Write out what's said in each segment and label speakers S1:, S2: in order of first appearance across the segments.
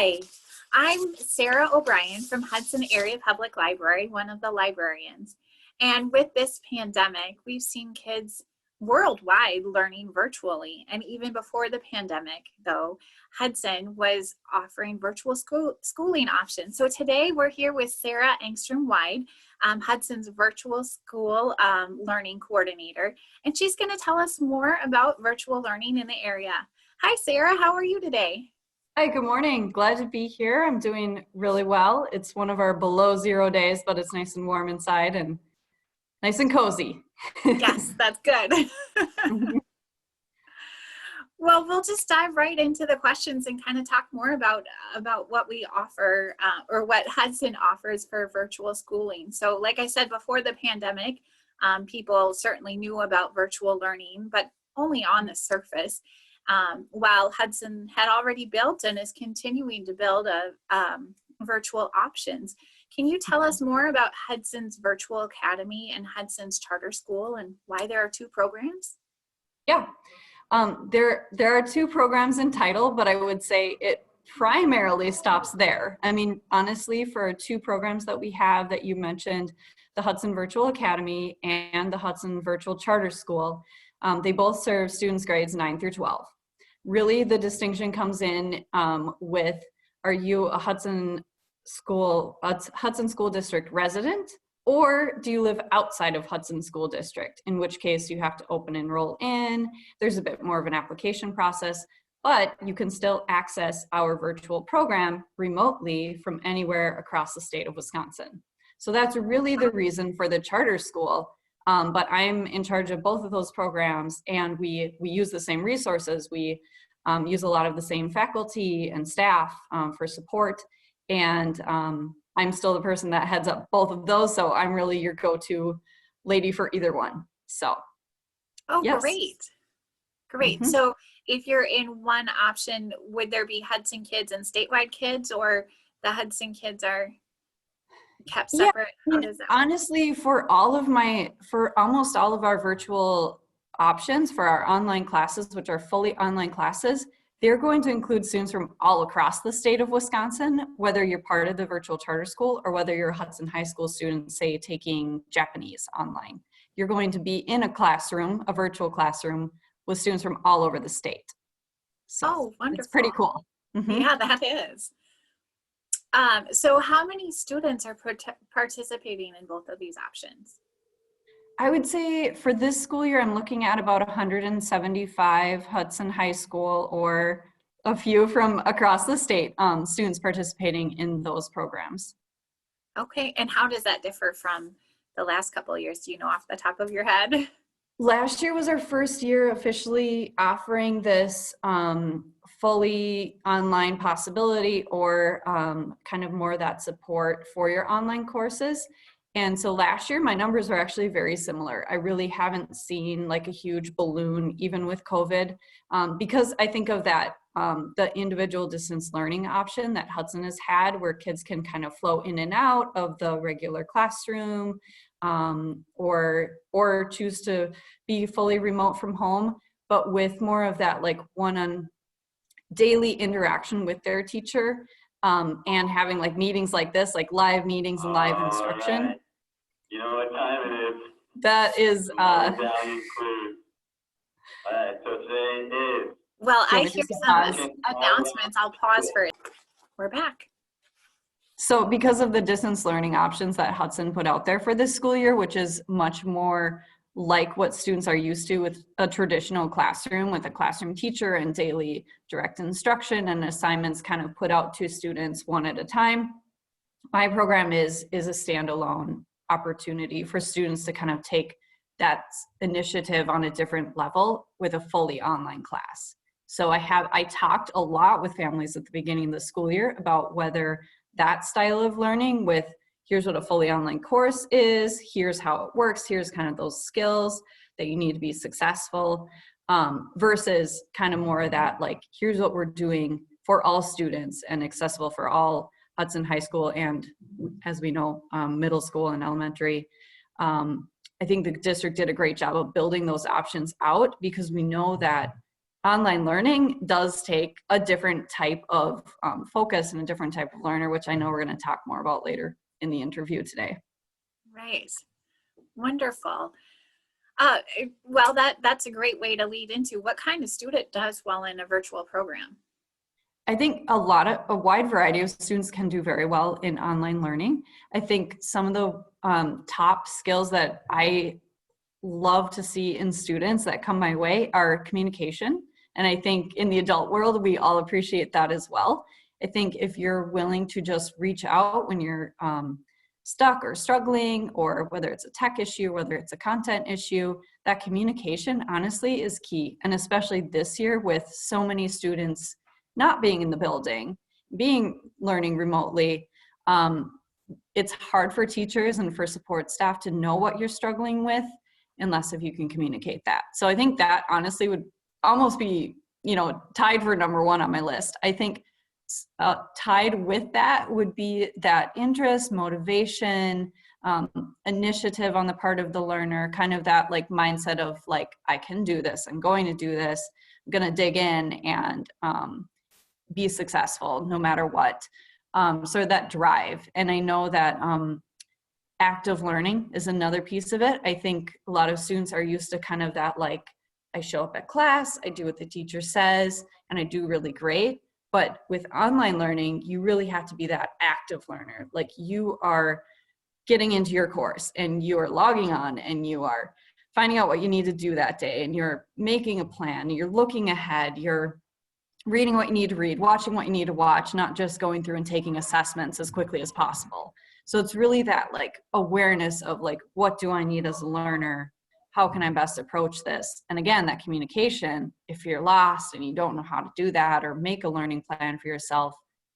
S1: Hi, I'm Sarah O'Brien from Hudson Area Public Library, one of the librarians. And with this pandemic, we've seen kids worldwide learning virtually. And even before the pandemic, though, Hudson was offering virtual schooling options. So today we're here with Sarah Engstrom-Yde, Hudson's virtual school learning coordinator. And she's going to tell us more about virtual learning in the area. Hi, Sarah. How are you today?
S2: Hi, good morning. Glad to be here. I'm doing really well. It's one of our below zero days, but it's nice and warm inside and nice and cozy.
S1: Yes, that's good. Well, we'll just dive right into the questions and kind of talk more about what we offer or what Hudson offers for virtual schooling. So like I said, before the pandemic, people certainly knew about virtual learning, but only on the surface. While Hudson had already built and is continuing to build virtual options. Can you tell us more about Hudson's Virtual Academy and Hudson's Charter School and why there are two programs?
S2: Yeah, there are two programs in title, but I would say it primarily stops there. I mean, honestly, for two programs that we have that you mentioned, the Hudson Virtual Academy and the Hudson Virtual Charter School, they both serve students grades 9 through 12. Really, the distinction comes in with, are you a Hudson School District resident, or do you live outside of Hudson School District, in which case you have to open enroll in. There's a bit more of an application process, but you can still access our virtual program remotely from anywhere across the state of Wisconsin. So that's really the reason for the charter school. But I'm in charge of both of those programs, and we use the same resources. We use a lot of the same faculty and staff for support, and I'm still the person that heads up both of those, so I'm really your go-to lady for either one. So,
S1: oh,
S2: yes.
S1: Great. Mm-hmm. So if you're in one option, would there be Hudson kids and statewide kids, or the Hudson kids are kept separate?
S2: Yeah, I mean, honestly, for almost all of our virtual options for our online classes, which are fully online classes, they're going to include students from all across the state of Wisconsin, whether you're part of the virtual charter school or whether you're a Hudson High School student, say, taking Japanese online. You're going to be in a classroom, a virtual classroom, with students from all over the state. So
S1: oh, wonderful.
S2: It's pretty cool. Mm-hmm.
S1: Yeah, that is. So how many students are participating in both of these options?
S2: I would say for this school year, I'm looking at about 175 Hudson High School or a few from across the state students participating in those programs.
S1: Okay, and how does that differ from the last couple of years? Do you know off the top of your head?
S2: Last year was our first year officially offering this fully online possibility, or kind of more that support for your online courses. And so last year, my numbers are actually very similar. I really haven't seen like a huge balloon, even with COVID, because I think of that, the individual distance learning option that Hudson has had, where kids can kind of flow in and out of the regular classroom, or choose to be fully remote from home, but with more of that like one-on daily interaction with their teacher, and having like meetings like this, like live meetings and live instruction.
S3: Right. You know what time it is?
S2: That is
S3: All right, so today is.
S1: Well, I hear some announcements. I'll pause for it. We're back.
S2: So because of the distance learning options that Hudson put out there for this school year, which is much more like what students are used to with a traditional classroom with a classroom teacher and daily direct instruction and assignments kind of put out to students one at a time, my program is a standalone opportunity for students to kind of take that initiative on a different level with a fully online class. So I talked a lot with families at the beginning of the school year about whether that style of learning with here's what a fully online course is, here's how it works, here's kind of those skills that you need to be successful, versus kind of more of that, like, here's what we're doing for all students and accessible for all Hudson High School and, as we know, middle school and elementary. I think the district did a great job of building those options out because we know that online learning does take a different type of focus and a different type of learner, which I know we're going to talk more about later in the interview today.
S1: Right. Wonderful. Well, that's a great way to lead into what kind of student does well in a virtual program.
S2: I think a wide variety of students can do very well in online learning. I think some of the top skills that I love to see in students that come my way are communication. And I think in the adult world, we all appreciate that as well. I think if you're willing to just reach out when you're stuck or struggling, or whether it's a tech issue, whether it's a content issue, that communication honestly is key. And especially this year with so many students not being in the building, learning remotely, it's hard for teachers and for support staff to know what you're struggling with unless if you can communicate that. So I think that honestly would almost be, tied for number one on my list. I think tied with that would be that interest, motivation, initiative on the part of the learner, kind of that like mindset of like, I can do this, I'm going to do this, I'm going to dig in and be successful no matter what. So that drive. And I know that active learning is another piece of it. I think a lot of students are used to kind of that, like, I show up at class, I do what the teacher says, and I do really great. But with online learning, you really have to be that active learner. Like you are getting into your course and you are logging on and you are finding out what you need to do that day and you're making a plan, you're looking ahead, you're reading what you need to read, watching what you need to watch, not just going through and taking assessments as quickly as possible. So it's really that like awareness of like, what do I need as a learner? How can I best approach this? And again, that communication, if you're lost and you don't know how to do that or make a learning plan for yourself,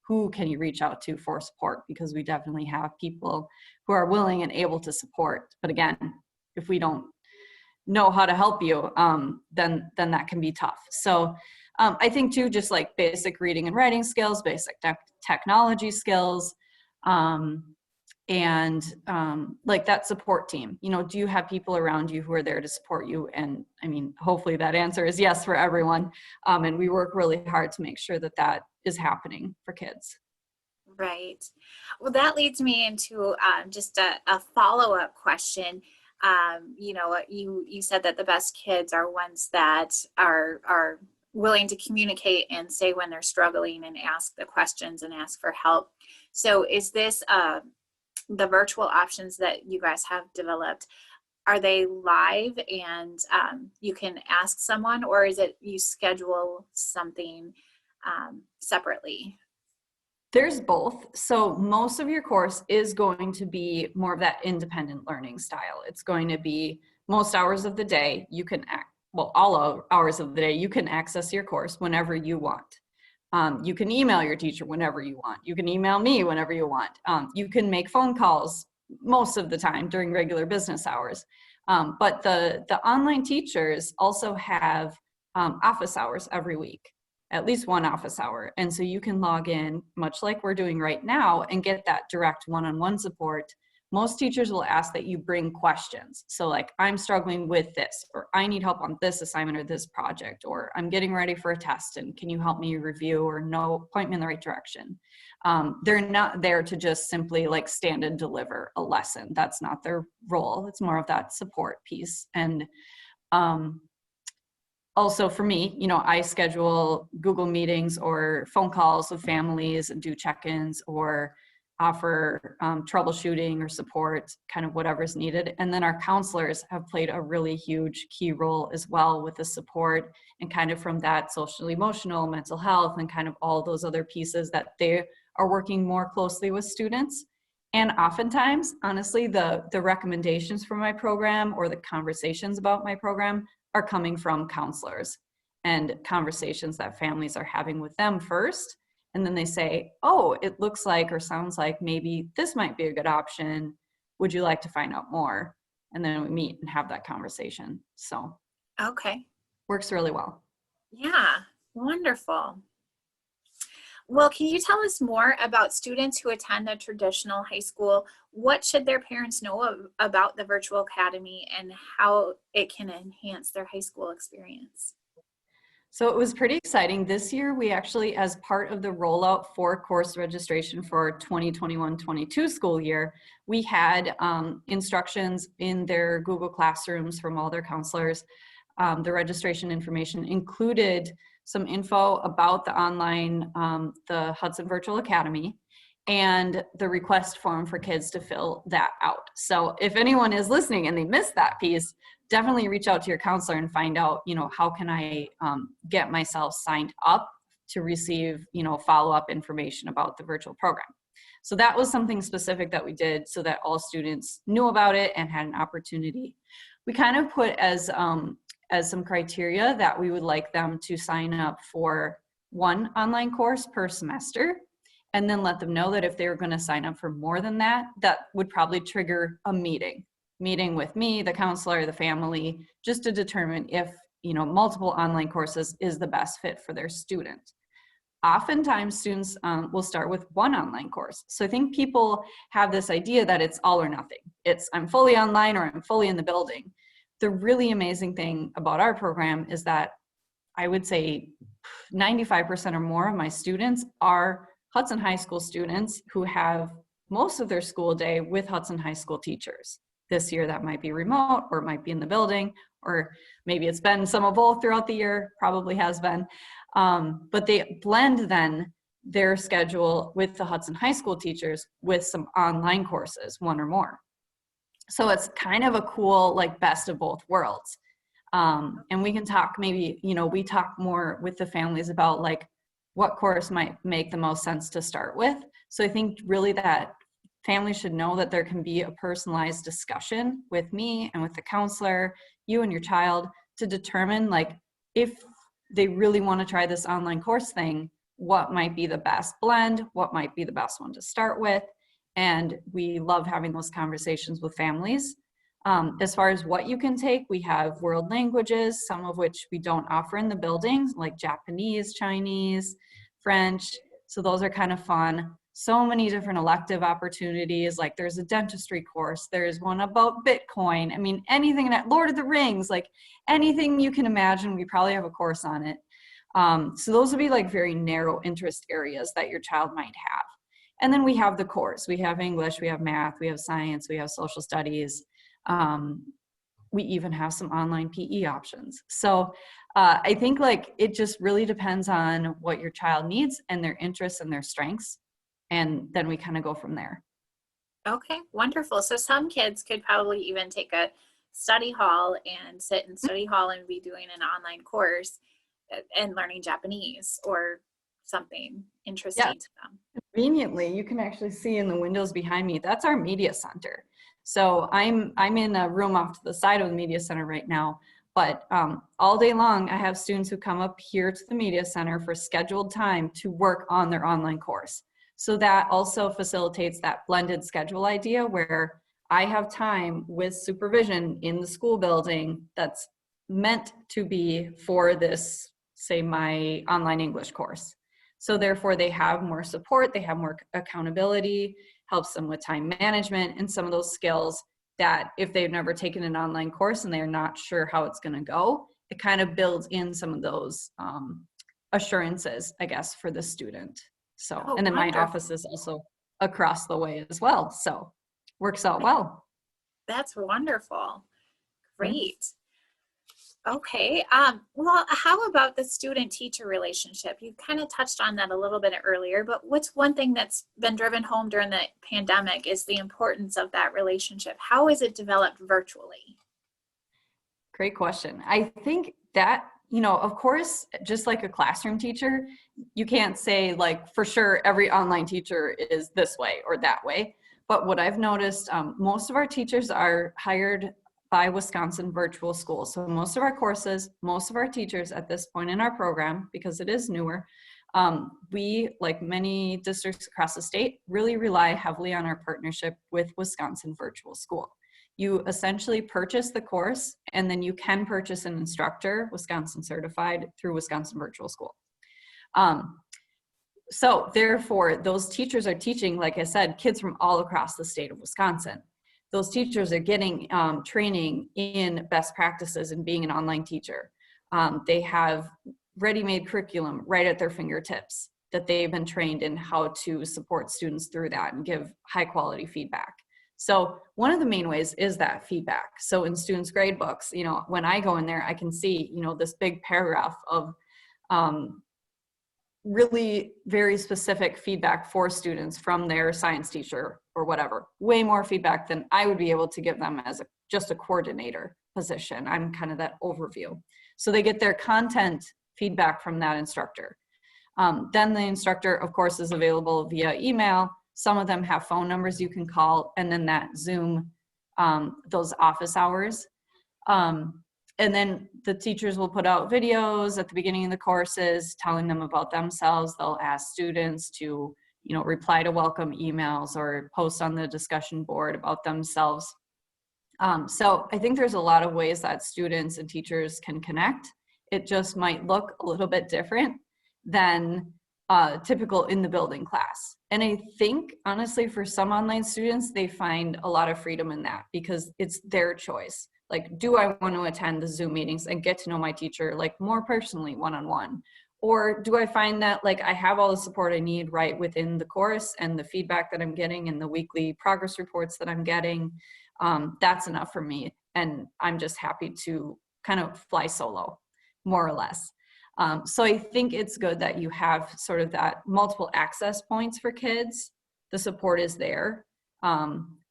S2: who can you reach out to for support? Because we definitely have people who are willing and able to support. But again, if we don't know how to help you, then that can be tough. So I think too, just like basic reading and writing skills, basic technology skills, and like that support team. Do you have people around you who are there to support you? And I mean, hopefully that answer is yes for everyone. And we work really hard to make sure that that is happening for kids.
S1: Right. Well, that leads me into just a follow-up question. You said that the best kids are ones that are willing to communicate and say when they're struggling and ask the questions and ask for help. So is this the virtual options that you guys have developed, are they live and you can ask someone, or is it you schedule something separately?
S2: There's both. So most of your course is going to be more of that independent learning style. It's going to be most hours of the day. You can all hours of the day, you can access your course whenever you want. You can email your teacher whenever you want. You can email me whenever you want. You can make phone calls most of the time during regular business hours. But the online teachers also have office hours every week, at least one office hour. And so you can log in, much like we're doing right now, and get that direct one-on-one support. Most teachers will ask that you bring questions. So like, I'm struggling with this, or I need help on this assignment or this project, or I'm getting ready for a test and can you help me review or point me in the right direction? They're not there to just simply like stand and deliver a lesson. That's not their role. It's more of that support piece. And also for me, I schedule Google meetings or phone calls with families and do check-ins or offer troubleshooting or support, kind of whatever's needed. And then our counselors have played a really huge key role as well with the support and kind of from that social, emotional, mental health, and kind of all those other pieces that they are working more closely with students. And oftentimes, honestly, the recommendations for my program or the conversations about my program are coming from counselors and conversations that families are having with them first. And then they say, oh, it looks like or sounds like maybe this might be a good option. Would you like to find out more? And then we meet and have that conversation. So
S1: okay,
S2: works really well.
S1: Yeah, wonderful. Well, can you tell us more about students who attend a traditional high school? What should their parents know about the virtual academy and how it can enhance their high school experience?
S2: So it was pretty exciting. This year, we actually, as part of the rollout for course registration for 2021-22 school year, we had instructions in their Google Classrooms from all their counselors. The registration information included some info about the online, the Hudson Virtual Academy, and the request form for kids to fill that out. So if anyone is listening and they missed that piece, definitely reach out to your counselor and find out, how can I get myself signed up to receive, follow-up information about the virtual program. So that was something specific that we did so that all students knew about it and had an opportunity. We kind of put as some criteria that we would like them to sign up for one online course per semester, and then let them know that if they were going to sign up for more than that, that would probably trigger a meeting with me, the counselor, the family, just to determine if, multiple online courses is the best fit for their student. Oftentimes students will start with one online course. So I think people have this idea that it's all or nothing. It's I'm fully online or I'm fully in the building. The really amazing thing about our program is that I would say 95% or more of my students are Hudson High School students who have most of their school day with Hudson High School teachers. This year that might be remote, or it might be in the building, or maybe it's been some of both throughout the year, probably has been. But they blend then their schedule with the Hudson High School teachers with some online courses, one or more. So it's kind of a cool, like, best of both worlds. And we can talk maybe, we talk more with the families about like what course might make the most sense to start with. So I think really that families should know that there can be a personalized discussion with me and with the counselor, you and your child, to determine like if they really want to try this online course thing, what might be the best blend, what might be the best one to start with. And we love having those conversations with families. As far as what you can take, we have world languages, some of which we don't offer in the buildings, like Japanese, Chinese, French. So those are kind of fun. So many different elective opportunities, like there's a dentistry course, there's one about Bitcoin. I mean, anything that Lord of the Rings, like anything you can imagine, we probably have a course on it. So those would be like very narrow interest areas that your child might have. And then we have the course. We have English, we have math, we have science, we have social studies. We even have some online PE options. So I think like it just really depends on what your child needs and their interests and their strengths. And then we kind of go from there.
S1: Okay, wonderful. So some kids could probably even take a study hall and sit in study hall and be doing an online course and learning Japanese or something interesting to them.
S2: Conveniently, you can actually see in the windows behind me, that's our media center. So I'm in a room off to the side of the media center right now, but all day long, I have students who come up here to the media center for scheduled time to work on their online course. So that also facilitates that blended schedule idea where I have time with supervision in the school building that's meant to be for this, say, my online English course. So therefore they have more support, they have more accountability, helps them with time management and some of those skills that if they've never taken an online course and they're not sure how it's going to go, it kind of builds in some of those assurances, I guess, for the student. So, and then
S1: wonderful.
S2: My office is also across the way as well. So works out well.
S1: That's wonderful. Great. Okay. Well, how about the student-teacher relationship? You kind of touched on that a little bit earlier, but what's one thing that's been driven home during the pandemic is the importance of that relationship. How is it developed virtually?
S2: Great question. I think that, of course, just like a classroom teacher, you can't say like for sure every online teacher is this way or that way. But what I've noticed, most of our teachers are hired by Wisconsin Virtual Schools. So most of our courses, most of our teachers at this point in our program, because it is newer, we, like many districts across the state, really rely heavily on our partnership with Wisconsin Virtual School. You essentially purchase the course and then you can purchase an instructor, Wisconsin certified, through Wisconsin Virtual School. So therefore, those teachers are teaching, like I said, kids from all across the state of Wisconsin. Those teachers are getting training in best practices and being an online teacher. They have ready-made curriculum right at their fingertips, that they've been trained in how to support students through that and give high quality feedback. So one of the main ways is that feedback. So in students' grade books, you know, when I go in there, I can see, you know, this big paragraph of really very specific feedback for students from their science teacher or whatever, way more feedback than I would be able to give them as just a coordinator position. I'm kind of that overview. So they get their content feedback from that instructor. Then the instructor, of course, is available via email. Some of them have phone numbers you can call, and then that Zoom, those office hours. And then the teachers will put out videos at the beginning of the courses telling them about themselves. They'll ask students to, you know, reply to welcome emails or post on the discussion board about themselves. So I think there's a lot of ways that students and teachers can connect. It just might look a little bit different than typical in the building class. And I think, honestly, for some online students, they find a lot of freedom in that because it's their choice. Like, do I want to attend the Zoom meetings and get to know my teacher like more personally, one-on-one? Or do I find that like I have all the support I need right within the course and the feedback that I'm getting and the weekly progress reports that I'm getting, that's enough for me. And I'm just happy to kind of fly solo, more or less. So I think it's good that you have sort of that multiple access points for kids. The support is there.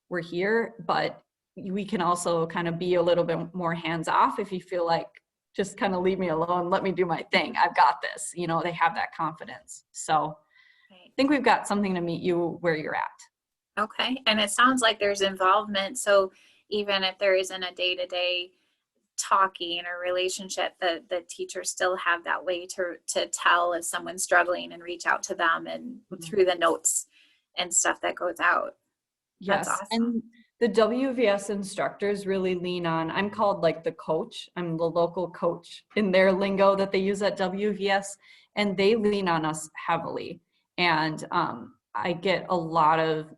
S2: We're here, but we can also kind of be a little bit more hands off if you feel like, just kind of leave me alone, let me do my thing, I've got this. You know, they have that confidence. So I think we've got something to meet you where you're at.
S1: Okay, and it sounds like there's involvement. So even if there isn't a day-to-day talking or relationship, the teachers still have that way to tell if someone's struggling and reach out to them and through the notes and stuff that goes out.
S2: Yes.
S1: That's awesome.
S2: And the WVS instructors really lean on, I'm called like the coach, I'm the local coach in their lingo that they use at WVS, and they lean on us heavily. And I get a lot of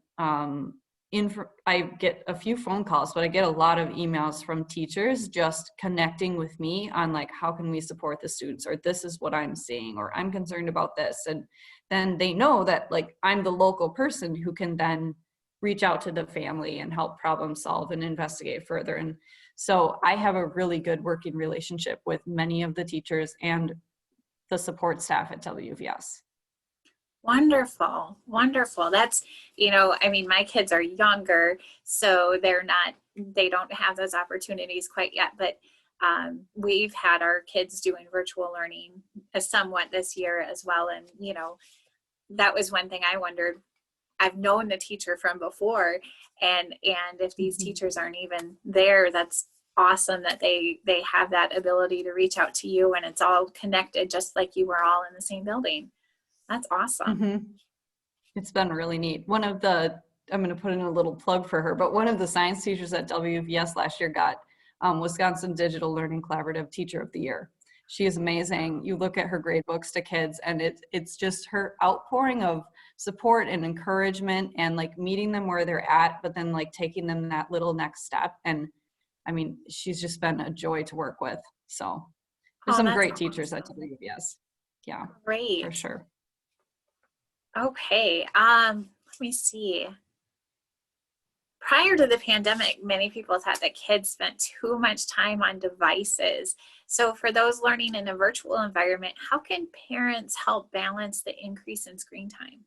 S2: I get a few phone calls, but I get a lot of emails from teachers just connecting with me on like, how can we support the students, or this is what I'm seeing, or I'm concerned about this. And then they know that like I'm the local person who can then reach out to the family and help problem solve and investigate further. And so I have a really good working relationship with many of the teachers and the support staff at WVS.
S1: Wonderful. Wonderful. That's, you know, I mean, my kids are younger, so they don't have those opportunities quite yet, but we've had our kids doing virtual learning somewhat this year as well. And, you know, that was one thing I wondered. I've known the teacher from before, and if these teachers aren't even there, that's awesome that they have that ability to reach out to you, and it's all connected just like you were all in the same building. That's awesome.
S2: Mm-hmm. It's been really neat. I'm going to put in a little plug for her, but one of the science teachers at WVS last year got Wisconsin Digital Learning Collaborative Teacher of the Year. She is amazing. You look at her grade books to kids, and it's just her outpouring of support and encouragement and like meeting them where they're at, but then like taking them that little next step. And I mean, she's just been a joy to work with. So there's some great teachers at WVS. Yeah,
S1: great.
S2: For sure.
S1: Okay, let me see. Prior to the pandemic, many people thought that kids spent too much time on devices. So for those learning in a virtual environment, how can parents help balance the increase in screen time?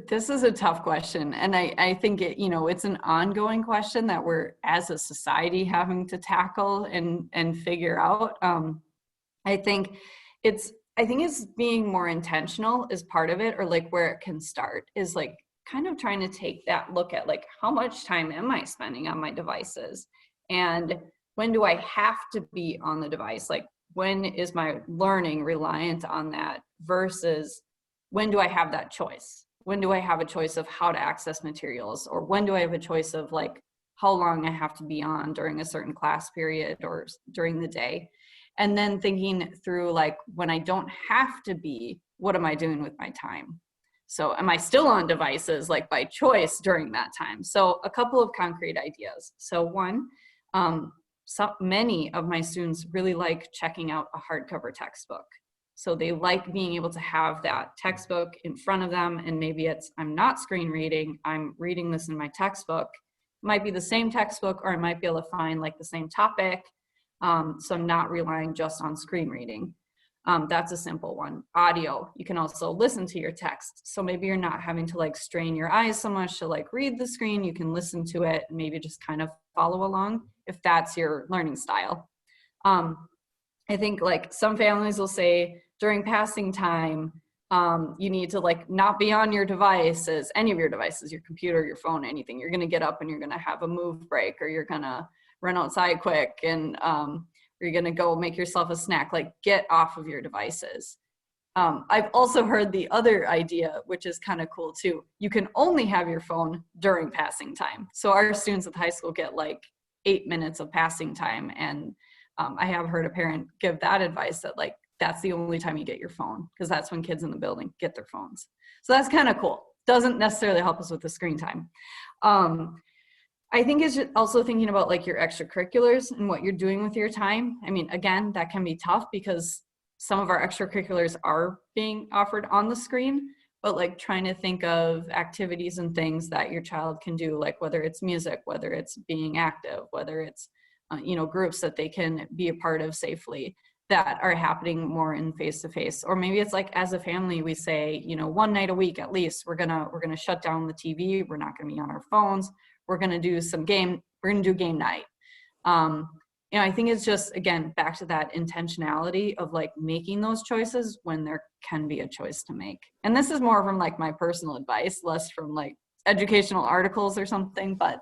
S2: This is a tough question. And I think it's an ongoing question that we're as a society having to tackle and figure out. I think it's being more intentional is part of it, or like where it can start is like kind of trying to take that look at like, how much time am I spending on my devices? And when do I have to be on the device? Like, when is my learning reliant on that versus when do I have that choice? When do I have a choice of how to access materials? Or when do I have a choice of like how long I have to be on during a certain class period or during the day? And then thinking through like, when I don't have to be, what am I doing with my time? So am I still on devices like by choice during that time? So a couple of concrete ideas. So one, many of my students really like checking out a hardcover textbook. So they like being able to have that textbook in front of them, and maybe it's, I'm not screen reading, I'm reading this in my textbook. It might be the same textbook, or I might be able to find like the same topic. So I'm not relying just on screen reading. That's a simple one. Audio, you can also listen to your text. So maybe you're not having to like strain your eyes so much to like read the screen, you can listen to it and maybe just kind of follow along if that's your learning style. I think like some families will say during passing time, you need to like not be on your devices, any of your devices, your computer, your phone, anything. You're gonna get up and you're gonna have a move break, or you're gonna run outside quick, and or you're gonna go make yourself a snack. Like, get off of your devices. I've also heard the other idea, which is kind of cool too. You can only have your phone during passing time. So our students at the high school get like 8 minutes of passing time, and I have heard a parent give that advice that like, that's the only time you get your phone, because that's when kids in the building get their phones. So that's kind of cool. Doesn't necessarily help us with the screen time. I think it's just also thinking about like your extracurriculars and what you're doing with your time. I mean, again, that can be tough because some of our extracurriculars are being offered on the screen, but like trying to think of activities and things that your child can do, like whether it's music, whether it's being active, whether it's, you know, groups that they can be a part of safely that are happening more in face-to-face. Or maybe it's like, as a family, we say, you know, one night a week at least, we're gonna shut down the TV. We're not gonna be on our phones. We're gonna do game night. You know, I think it's just, again, back to that intentionality of like making those choices when there can be a choice to make. And this is more from like my personal advice, less from like educational articles or something, but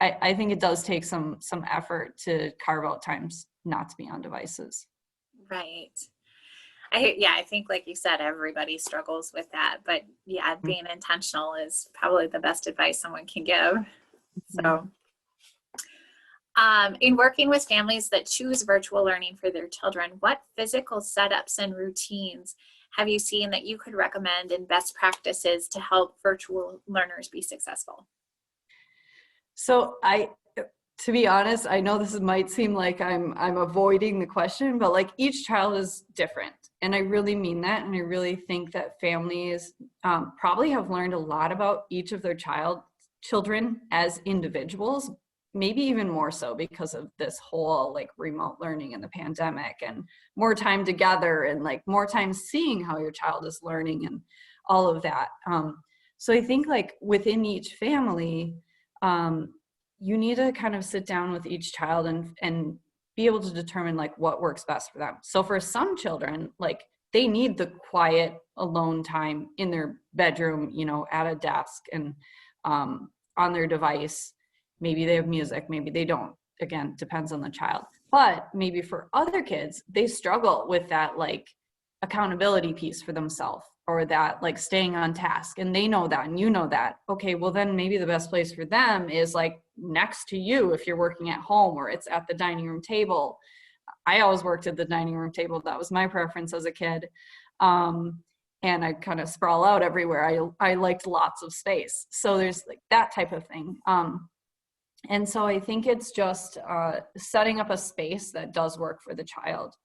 S2: I think it does take some effort to carve out times not to be on devices.
S1: Right. I think like you said, everybody struggles with that, but yeah, being intentional is probably the best advice someone can give. So, in working with families that choose virtual learning for their children, what physical setups and routines have you seen that you could recommend in best practices to help virtual learners be successful?
S2: So to be honest, I know this might seem like I'm avoiding the question, but like each child is different. And I really mean that. And I really think that families probably have learned a lot about each of their children as individuals, maybe even more so because of this whole like remote learning and the pandemic, and more time together and like more time seeing how your child is learning and all of that. So I think like within each family, you need to kind of sit down with each child and be able to determine like what works best for them. So for some children, like they need the quiet alone time in their bedroom, you know, at a desk and on their device. Maybe they have music, maybe they don't. Again, depends on the child. But maybe for other kids, they struggle with that like accountability piece for themselves, or that like staying on task, and they know that and you know that. Okay, well then maybe the best place for them is like next to you if you're working at home, or it's at the dining room table. I always worked at the dining room table. That was my preference as a kid. And I kind of sprawl out everywhere. I liked lots of space. So there's like that type of thing. And so I think it's just setting up a space that does work for the child.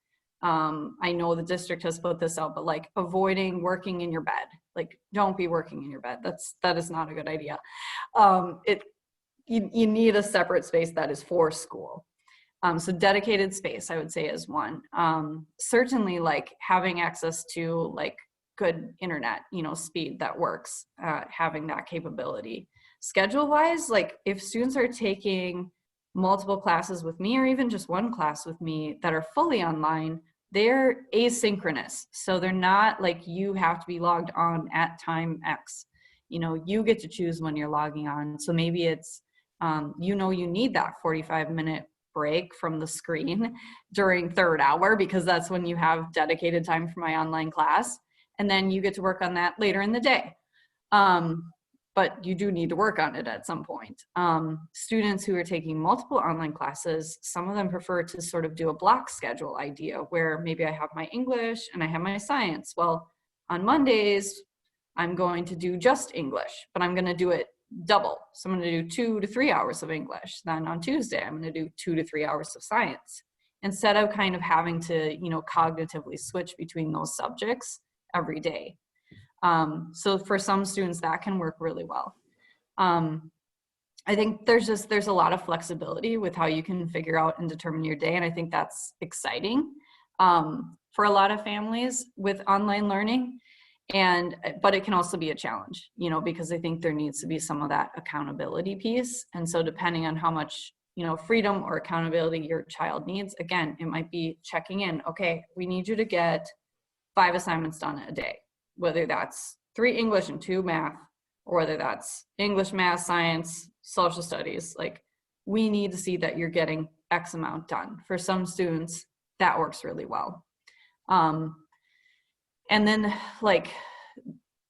S2: I know the district has put this out, but like avoiding working in your bed. Like, don't be working in your bed. That is not a good idea. You need a separate space that is for school. So dedicated space, I would say, is one. Certainly like having access to like good internet, you know, speed that works, having that capability. Schedule wise, like if students are taking multiple classes with me, or even just one class with me that are fully online, they're asynchronous. So they're not like you have to be logged on at time X. You know, you get to choose when you're logging on. So maybe it's, you know, you need that 45-minute break from the screen during third hour, because that's when you have dedicated time for my online class. And then you get to work on that later in the day. But you do need to work on it at some point. Students who are taking multiple online classes, some of them prefer to sort of do a block schedule idea, where maybe I have my English and I have my science. Well, on Mondays, I'm going to do just English, but I'm going to do it double. So I'm going to do 2 to 3 hours of English. Then on Tuesday, I'm going to do 2 to 3 hours of science, instead of kind of having to, cognitively switch between those subjects every day. So for some students that can work really well. I think there's a lot of flexibility with how you can figure out and determine your day. And I think that's exciting for a lot of families with online learning. But it can also be a challenge, because I think there needs to be some of that accountability piece. And so depending on how much, freedom or accountability your child needs, again, it might be checking in. Okay, we need you to get 5 assignments done a day, whether that's 3 English and 2 math, or whether that's English, math, science, social studies. Like, we need to see that you're getting X amount done. For some students, that works really well. And then, like,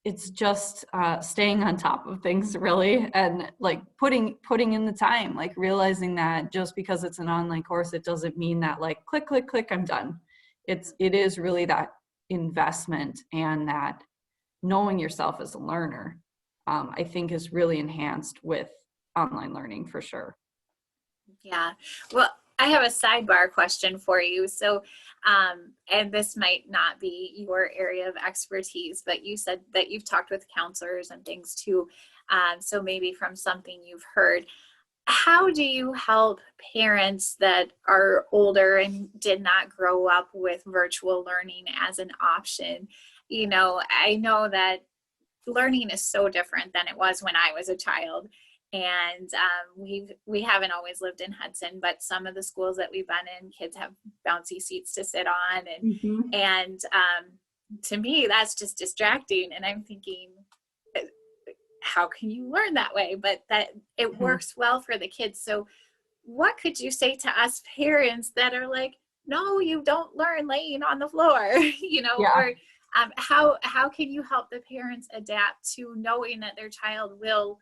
S2: it's just staying on top of things, really, and like putting in the time, like realizing that just because it's an online course, it doesn't mean that like click, click, click, I'm done. It is really that investment, and that knowing yourself as a learner, I think is really enhanced with online learning for sure.
S1: Yeah. Well, I have a sidebar question for you. So, and this might not be your area of expertise, but you said that you've talked with counselors and things too. So maybe from something you've heard, how do you help parents that are older and did not grow up with virtual learning as an option? I know that learning is so different than it was when I was a child. And we haven't always lived in Hudson, but some of the schools that we've been in, kids have bouncy seats to sit on, and to me that's just distracting. And I'm thinking, how can you learn that way? But that it works well for the kids. So, what could you say to us parents that are like, no, you don't learn laying on the floor, or how can you help the parents adapt to knowing that their child will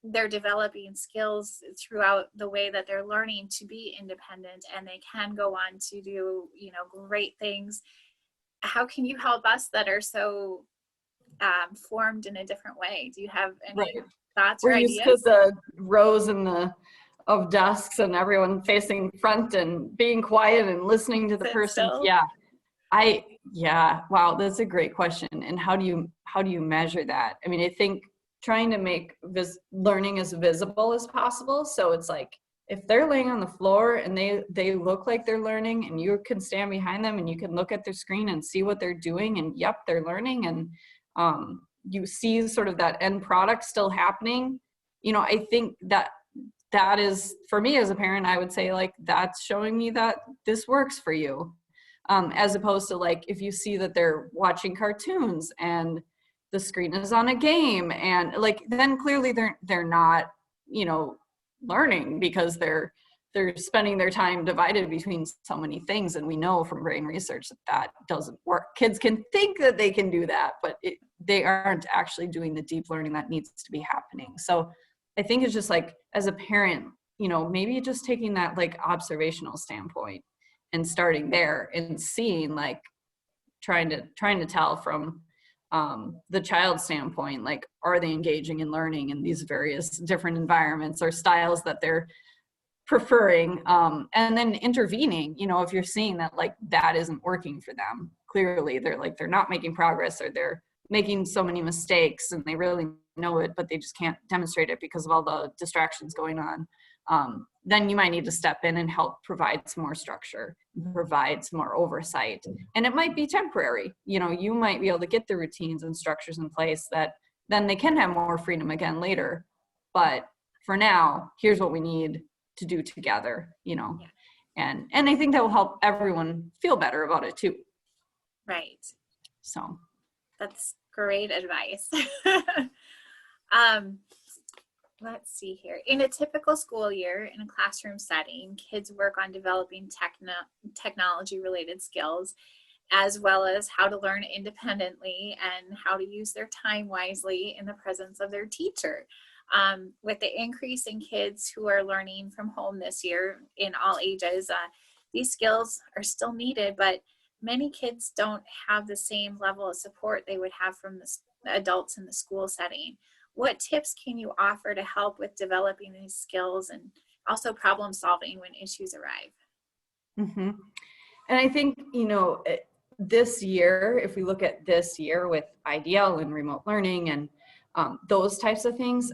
S1: they're developing skills throughout the way that they're learning to be independent, and they can go on to do, great things? How can you help us that are so formed in a different way? Do you have any thoughts or ideas?
S2: We're used to the rows of desks and everyone facing front and being quiet and listening to the person.
S1: Still?
S2: Wow, that's a great question. And how do you measure that? I mean, I think trying to make learning as visible as possible. So it's like, if they're laying on the floor and they look like they're learning, and you can stand behind them and you can look at their screen and see what they're doing, and yep, they're learning, and you see sort of that end product still happening. I think that is, for me as a parent, I would say, like, that's showing me that this works for you. As opposed to, like, if you see that they're watching cartoons and the screen is on a game, and like, then clearly they're not, learning, because they're spending their time divided between so many things. And we know from brain research that doesn't work. Kids can think that they can do that, but they aren't actually doing the deep learning that needs to be happening. So I think it's just like, as a parent, maybe just taking that like observational standpoint and starting there and seeing, like, trying to tell from the child's standpoint, like, are they engaging in learning in these various different environments or styles that they're preferring, and then intervening, if you're seeing that, like, that isn't working for them. Clearly they're not making progress, or they're making so many mistakes and they really know it, but they just can't demonstrate it because of all the distractions going on. Then you might need to step in and help provide some more structure, provide some more oversight. And it might be temporary. You might be able to get the routines and structures in place that then they can have more freedom again later. But for now, here's what we need to do together, and I think that will help everyone feel better about it too.
S1: Right.
S2: So
S1: that's great advice. Let's see here. In a typical school year in a classroom setting, kids work on developing technology-related skills, as well as how to learn independently and how to use their time wisely in the presence of their teacher. With the increase in kids who are learning from home this year in all ages, these skills are still needed, but many kids don't have the same level of support they would have from the adults in the school setting. what tips can you offer to help with developing these skills and also problem solving when issues arrive?
S2: Mm-hmm. And I think, this year, if we look at this year with IDL and remote learning and those types of things,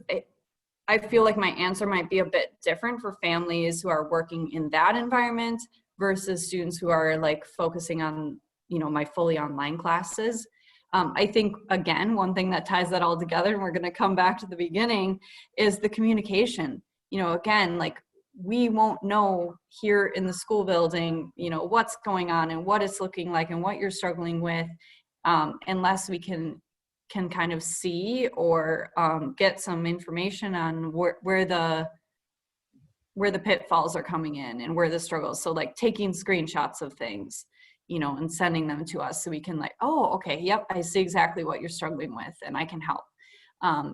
S2: I feel like my answer might be a bit different for families who are working in that environment versus students who are like focusing on, my fully online classes. I think, again, one thing that ties that all together, and we're going to come back to the beginning, is the communication. Again, like, we won't know here in the school building, what's going on and what it's looking like and what you're struggling with, unless we can kind of see or get some information on where the pitfalls are coming in and where the struggles. So like taking screenshots of things, and sending them to us so we can like, oh, okay, yep, I see exactly what you're struggling with and I can help.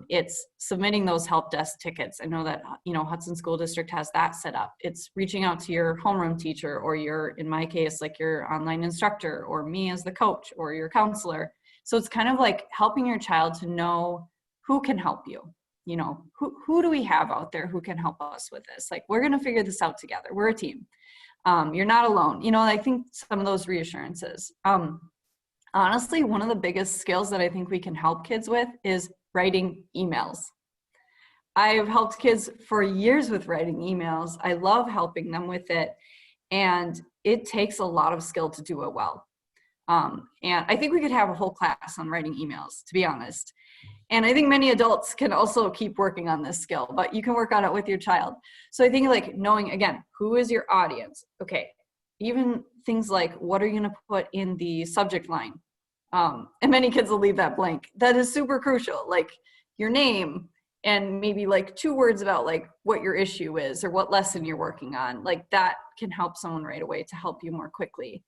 S2: It's submitting those help desk tickets. I know that, Hudson School District has that set up. It's reaching out to your homeroom teacher or in my case, like your online instructor or me as the coach or your counselor. So it's kind of like helping your child to know who can help you. Who do we have out there who can help us with this? Like, we're going to figure this out together. We're a team. You're not alone. I think some of those reassurances. Honestly, one of the biggest skills that I think we can help kids with is writing emails. I've helped kids for years with writing emails. I love helping them with it. And it takes a lot of skill to do it well. And I think we could have a whole class on writing emails, to be honest. And I think many adults can also keep working on this skill, but you can work on it with your child. So I think like knowing, again, who is your audience? Okay, even things like, what are you going to put in the subject line? And many kids will leave that blank. That is super crucial. Like your name and maybe like 2 words about like what your issue is or what lesson you're working on. Like that can help someone right away to help you more quickly.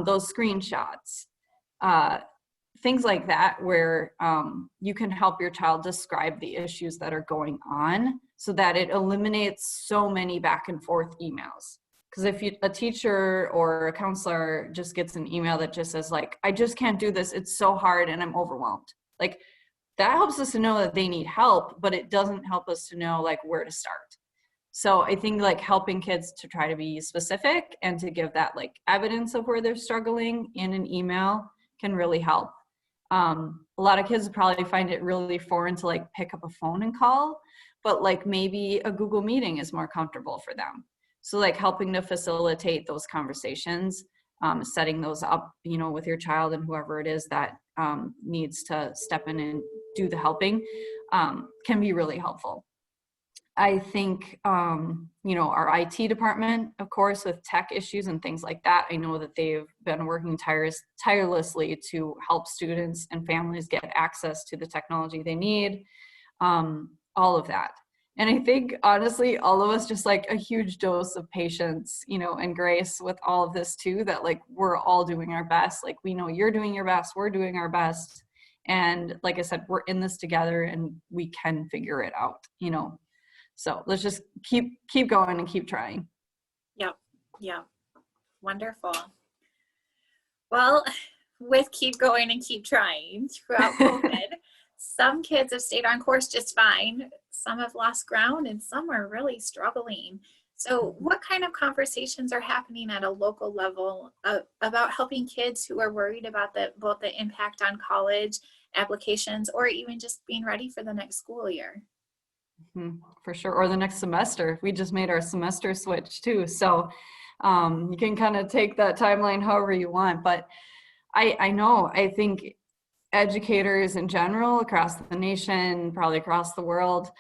S2: Those screenshots, things like that, where you can help your child describe the issues that are going on so that it eliminates so many back and forth emails. Because if a teacher or a counselor just gets an email that just says like, I just can't do this, it's so hard and I'm overwhelmed. Like that helps us to know that they need help, but it doesn't help us to know like where to start. So I think like helping kids to try to be specific and to give that like evidence of where they're struggling in an email can really help. A lot of kids probably find it really foreign to like pick up a phone and call, but like maybe a Google meeting is more comfortable for them. So like helping to facilitate those conversations, setting those up, with your child and whoever it is that needs to step in and do the helping can be really helpful. I think, our IT department, of course, with tech issues and things like that, I know that they've been working tirelessly to help students and families get access to the technology they need, all of that. And I think, honestly, all of us just like a huge dose of patience, and grace with all of this too, that like we're all doing our best. Like we know you're doing your best, we're doing our best. And like I said, we're in this together and we can figure it out, So let's just keep going and keep trying.
S1: Yep. Wonderful. Well, with keep going and keep trying throughout COVID, some kids have stayed on course just fine. Some have lost ground and some are really struggling. So what kind of conversations are happening at a local level about helping kids who are worried about both the impact on college applications or even just being ready for the next school year?
S2: For sure. Or the next semester. We just made our semester switch too. So you can kind of take that timeline however you want. But I think educators in general across the nation, probably across the world,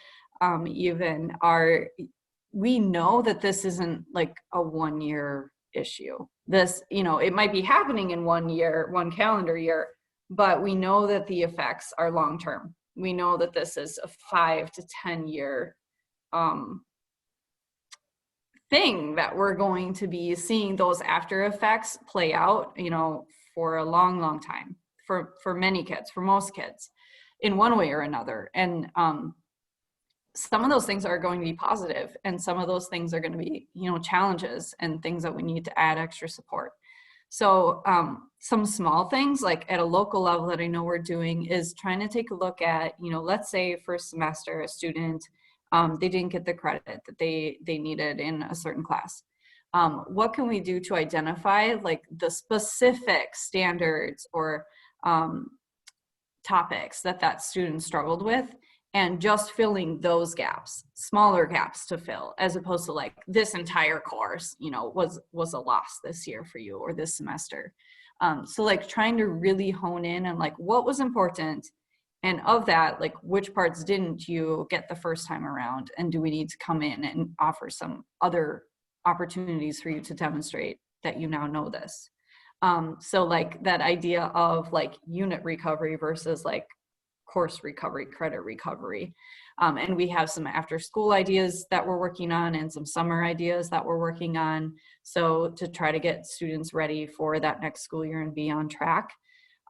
S2: we know that this isn't like a 1-year issue. This, it might be happening in 1 year, 1 calendar year, but we know that the effects are long-term. We know that this is a 5 to 10 year thing that we're going to be seeing those after effects play out, for a long, long time for many kids, for most kids in one way or another. And some of those things are going to be positive and some of those things are going to be, challenges and things that we need to add extra support. So some small things like at a local level that I know we're doing is trying to take a look at, let's say first semester a student, they didn't get the credit that they needed in a certain class. What can we do to identify like the specific standards or topics that student struggled with, and just filling those gaps, smaller gaps to fill, as opposed to like this entire course, was a loss this year for you or this semester. So like trying to really hone in on like what was important, and of that, like which parts didn't you get the first time around, and do we need to come in and offer some other opportunities for you to demonstrate that you now know this. So like that idea of like unit recovery versus like course recovery, credit recovery. And we have some after school ideas that we're working on and some summer ideas that we're working on. So to try to get students ready for that next school year and be on track.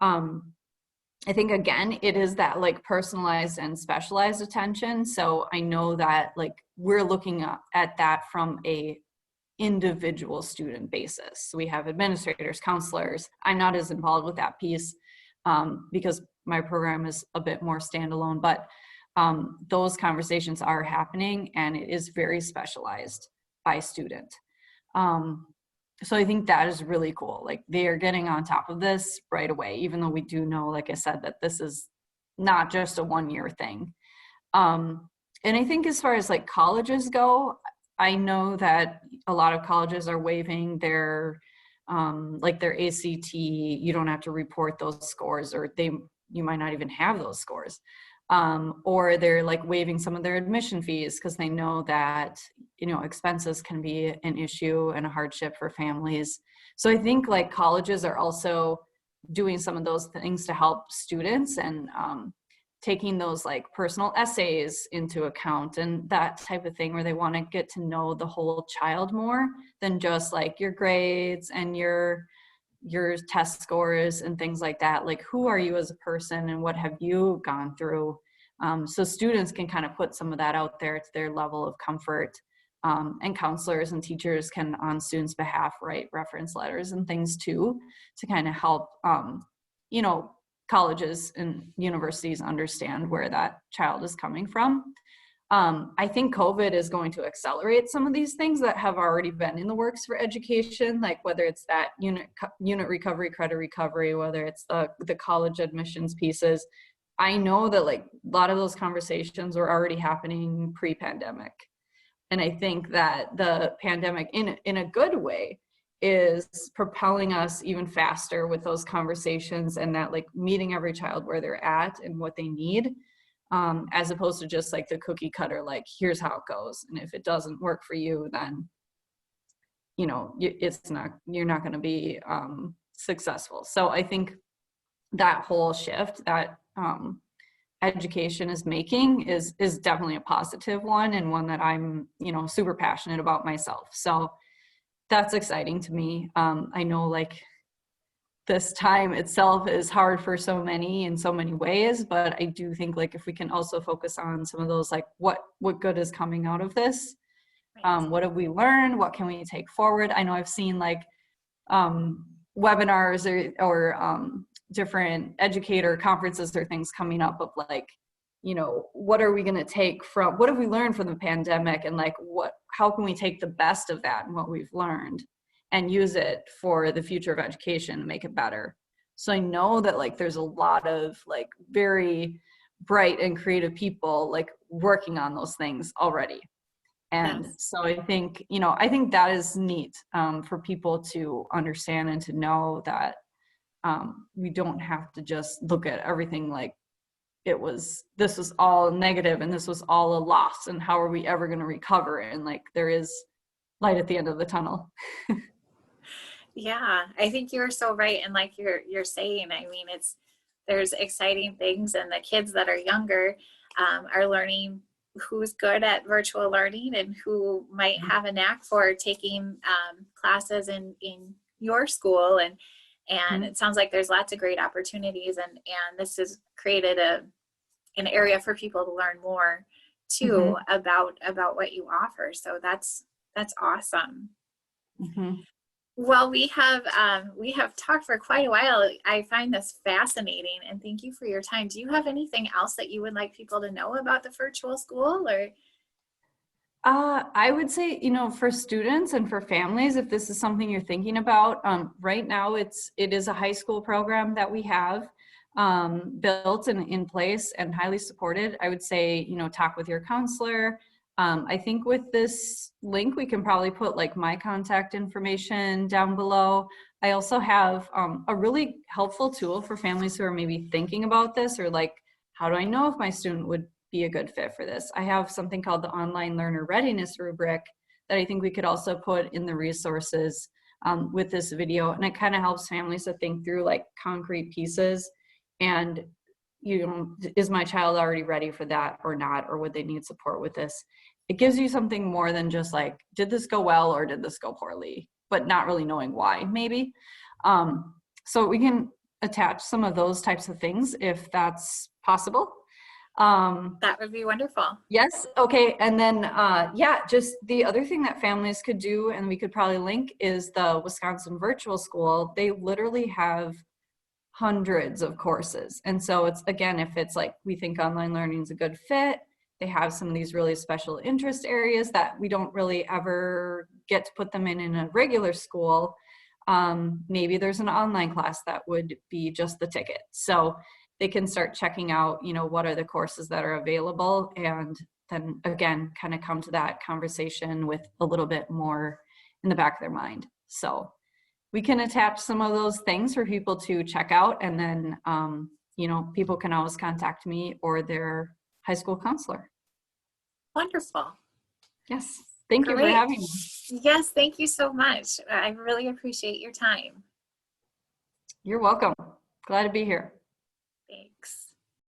S2: I think again, it is that like personalized and specialized attention. So I know that like we're looking at that from a individual student basis. So we have administrators, counselors. I'm not as involved with that piece because my program is a bit more standalone, but those conversations are happening and it is very specialized by student. So I think that is really cool. Like they are getting on top of this right away, even though we do know, like I said, that this is not just a one-year thing. And I think as far as like colleges go, I know that a lot of colleges are waiving their like their ACT. You don't have to report those scores, or you might not even have those scores. Or they're like waiving some of their admission fees because they know that, expenses can be an issue and a hardship for families. So I think like colleges are also doing some of those things to help students and taking those like personal essays into account and that type of thing, where they want to get to know the whole child more than just like your grades and your test scores and things like that. Like, who are you as a person and what have you gone through? So students can kind of put some of that out there to their level of comfort. And counselors and teachers can, on students' behalf, write reference letters and things too, to kind of help, colleges and universities understand where that child is coming from. I think COVID is going to accelerate some of these things that have already been in the works for education, like whether it's that unit recovery, credit recovery, whether it's the college admissions pieces. I know that like a lot of those conversations were already happening pre-pandemic. And I think that the pandemic in a good way is propelling us even faster with those conversations, and that like meeting every child where they're at and what they need, as opposed to just like the cookie cutter, like here's how it goes. And if it doesn't work for you, then, you're not going to be successful. So I think that whole shift that education is making is definitely a positive one, and one that I'm, super passionate about myself. So that's exciting to me. I know like this time itself is hard for so many in so many ways, but I do think like if we can also focus on some of those, like what good is coming out of this? What have we learned? What can we take forward? I know I've seen like webinars or different educator conferences or things coming up of like, what are we going to take from, what have we learned from the pandemic, and like how can we take the best of that and what we've learned and use it for the future of education and make it better. So I know that like there's a lot of like very bright and creative people like working on those things already. And
S1: Yes.
S2: so I think, I think that is neat for people to understand and to know that we don't have to just look at everything like this was all negative and this was all a loss, and how are we ever going to recover? And like there is light at the end of the tunnel.
S1: Yeah, I think you're so right. And like you're saying, I mean, there's exciting things, and the kids that are younger are learning who's good at virtual learning and who might have a knack for taking classes in your school. And it sounds like there's lots of great opportunities, and this has created an area for people to learn more too about what you offer. So that's awesome. Well, we have talked for quite a while. I find this fascinating, and thank you for your time. Do you have anything else that you would like people to know about the virtual school, or?
S2: I would say, for students and for families, if this is something you're thinking about, right now it is a high school program that we have built and in place and highly supported. I would say, talk with your counselor. I think with this link, we can probably put like my contact information down below. I also have a really helpful tool for families who are maybe thinking about this, or like, how do I know if my student would be a good fit for this? I have something called the Online Learner Readiness Rubric that I think we could also put in the resources with this video. And it kind of helps families to think through like concrete pieces and, is my child already ready for that or not? Or would they need support with this? It gives you something more than just like, did this go well or did this go poorly? But not really knowing why, maybe. So we can attach some of those types of things if that's possible.
S1: That would be wonderful.
S2: Yes. Okay. And then, just the other thing that families could do, and we could probably link, is the Wisconsin Virtual School. They literally have hundreds of courses. And so it's, again, if it's like, we think online learning is a good fit, they have some of these really special interest areas that we don't really ever get to put them in a regular school. Maybe there's an online class that would be just the ticket. So they can start checking out, what are the courses that are available, and then again, kind of come to that conversation with a little bit more in the back of their mind. So we can attach some of those things for people to check out, and then, people can always contact me or their high school counselor.
S1: Wonderful.
S2: Yes. Thank you for
S1: Great.
S2: having me.
S1: Yes, thank you so much. I really appreciate your time.
S2: You're welcome. Glad to be here.